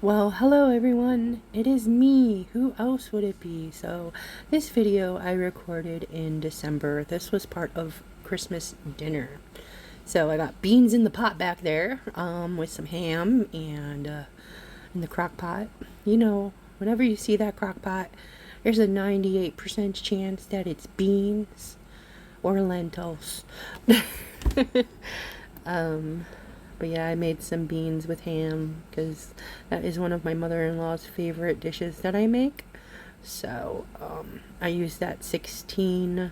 Well, hello everyone. It is me. Who else would it be? So, this video I recorded in December. This was part of Christmas dinner. So, I got beans in the pot back there, with some ham and in the crock pot. You know, whenever you see that crock pot, there's a 98% chance that it's beans or lentils. But yeah, I made some beans with ham because that is one of my mother-in-law's favorite dishes that I make. So I used that 16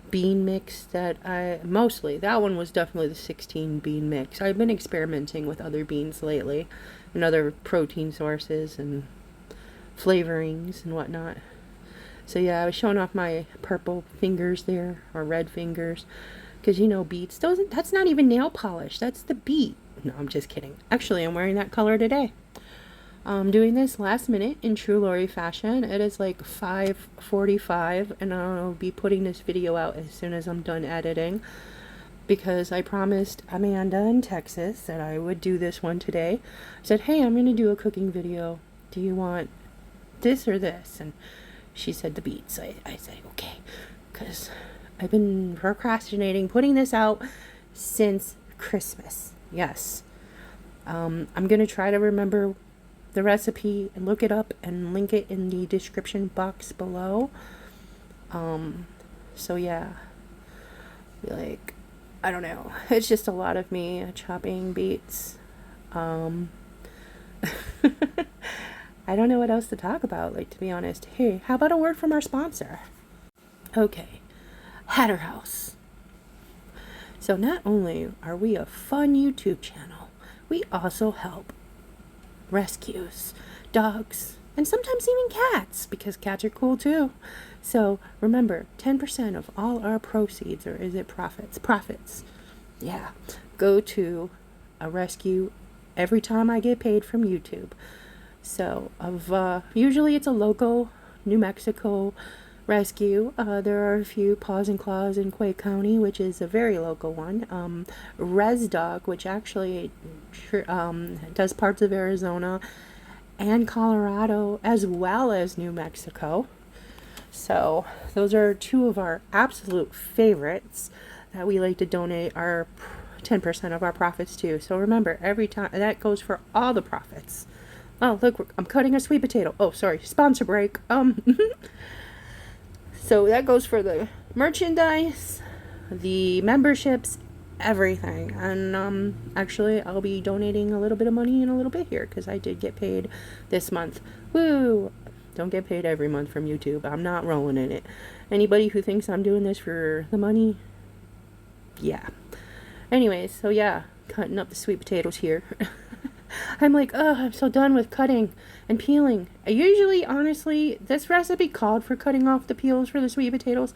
bean mix that that one was definitely the 16 bean mix. I've been experimenting with other beans lately and other protein sources and flavorings and whatnot. So yeah, I was showing off my purple fingers there, or red fingers. Because, you know, beets, that's not even nail polish. That's the beet. No, I'm just kidding. Actually, I'm wearing that color today. I'm doing this last minute in true Lori fashion. It is like 5:45, and I'll be putting this video out as soon as I'm done editing. Because I promised Amanda in Texas that I would do this one today. I said, hey, I'm going to do a cooking video. Do you want this or this? And she said the beets. I said, okay. Because I've been procrastinating putting this out since Christmas. Yes. I'm going to try to remember the recipe and look it up and link it in the description box below. So yeah. Like, I don't know. It's just a lot of me chopping beets. I don't know what else to talk about, like, to be honest. Hey, how about a word from our sponsor? Okay. Hatter House. So not only are we a fun YouTube channel, we also help rescues, dogs, and sometimes even cats, because cats are cool too. So remember, 10% of all our proceeds, or is it profits? Profits. Yeah. Go to a rescue every time I get paid from YouTube. So usually it's a local New Mexico rescue. There are a few Paws and Claws in Quake County, which is a very local one. Res Dog, which actually does parts of Arizona and Colorado as well as New Mexico. So those are two of our absolute favorites that we like to donate our 10% of our profits to. So remember, every time that goes for all the profits. Oh, look, I'm cutting a sweet potato. Oh, sorry, sponsor break. So that goes for the merchandise, the memberships, everything. And actually, I'll be donating a little bit of money in a little bit here because I did get paid this month. Woo! Don't get paid every month from YouTube. I'm not rolling in it. Anybody who thinks I'm doing this for the money, yeah. Anyways, so yeah, cutting up the sweet potatoes here. I'm like, oh, I'm so done with cutting and peeling. I honestly, this recipe called for cutting off the peels for the sweet potatoes,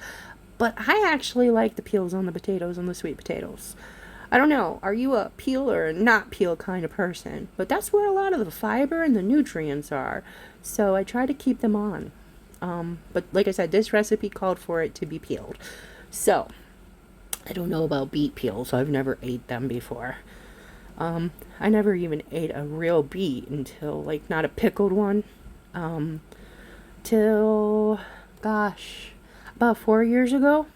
but I actually like the peels on the potatoes and the sweet potatoes. I don't know, are you a peel or a not peel kind of person? But that's where a lot of the fiber and the nutrients are, so I try to keep them on. But like I said, this recipe called for it to be peeled. So, I don't know about beet peels, I've never ate them before. I never even ate a real beet until, like, not a pickled one, till, gosh, about 4 years ago.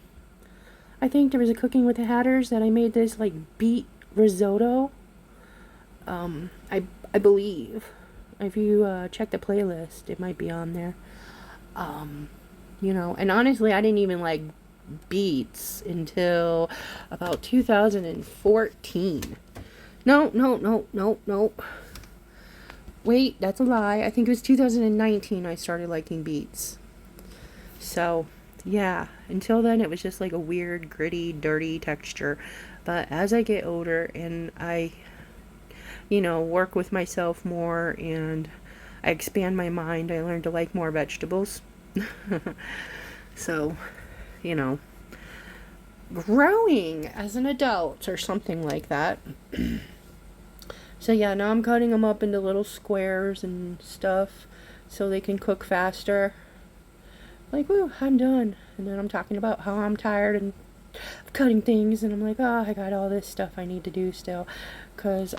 I think there was a Cooking with the Hatters that I made this, like, beet risotto. I believe. If you, check the playlist, it might be on there. You know, and honestly, I didn't even like beets until about 2014. No. Wait, that's a lie. I think it was 2019 I started liking beets. So, yeah, until then it was just like a weird, gritty, dirty texture. But as I get older and I, work with myself more and I expand my mind, I learn to like more vegetables. So, growing as an adult or something like that. So yeah, now I'm cutting them up into little squares and stuff so they can cook faster. Like, woo, I'm done. And then I'm talking about how I'm tired and of cutting things, and I'm like, oh, I got all this stuff I need to do still, because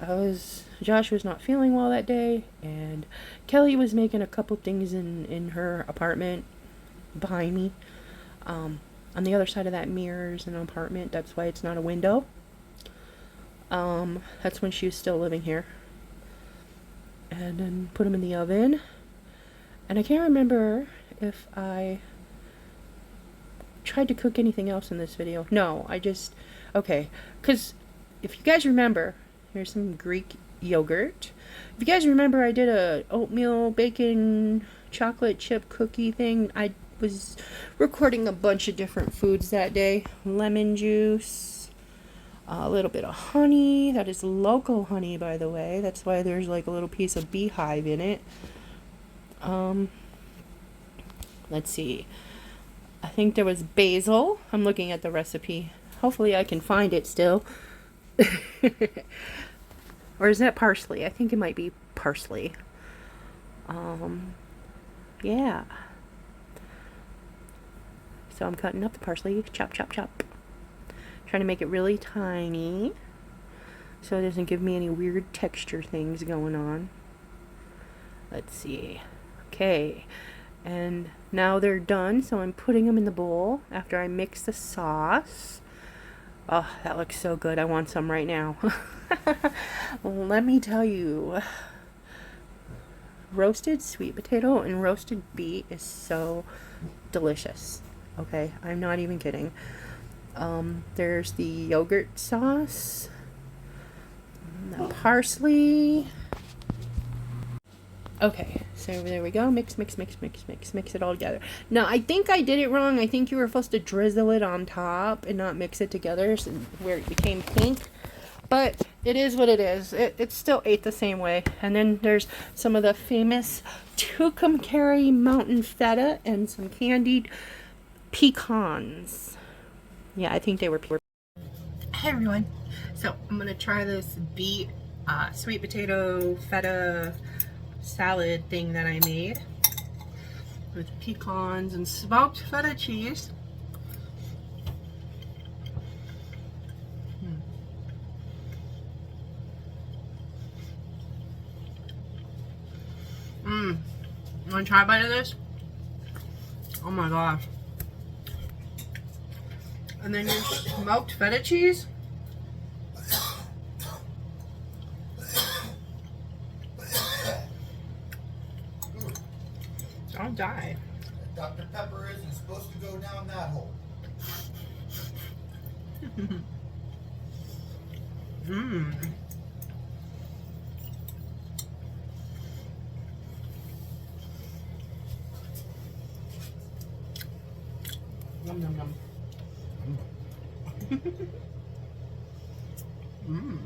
Josh was not feeling well that day, and Kelly was making a couple things in her apartment behind me. On the other side of that mirror is an apartment, that's why it's not a window. That's when she was still living here. And then put them in the oven. And I can't remember if I tried to cook anything else in this video. No, okay. Because if you guys remember, here's some Greek yogurt. If you guys remember, I did a oatmeal bacon chocolate chip cookie thing. I was recording a bunch of different foods that day. Lemon juice, a little bit of honey. That is local honey, by the way. That's why there's like a little piece of beehive in it. Let's see. I think there was basil. I'm looking at the recipe. Hopefully I can find it still. Or is that parsley? I think it might be parsley. Yeah. So I'm cutting up the parsley. Chop, chop, chop. Trying to make it really tiny, so it doesn't give me any weird texture things going on. Let's see. Okay. And now they're done, so I'm putting them in the bowl after I mix the sauce. Oh, that looks so good. I want some right now. Let me tell you, roasted sweet potato and roasted beet is so delicious. Okay, I'm not even kidding. There's the yogurt sauce, the parsley. Okay, so there we go. Mix it all together. Now, I think I did it wrong. I think you were supposed to drizzle it on top and not mix it together where it became pink. But it is what it is. It still ate the same way. And then there's some of the famous Tucumcari mountain feta and some candied pecans. Yeah, I think they were pure. Hey everyone. So I'm going to try this beet sweet potato feta salad thing that I made with pecans and smoked feta cheese. You want to try a bite of this? Oh my gosh. And then your smoked feta cheese. Don't die. Dr. Pepper isn't supposed to go down that hole. Mmm. Yum, yum, yum. Mmm.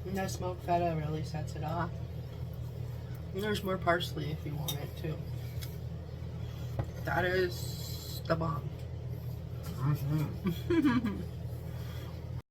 And that smoked feta really sets it off. And there's more parsley if you want it too. That is the bomb.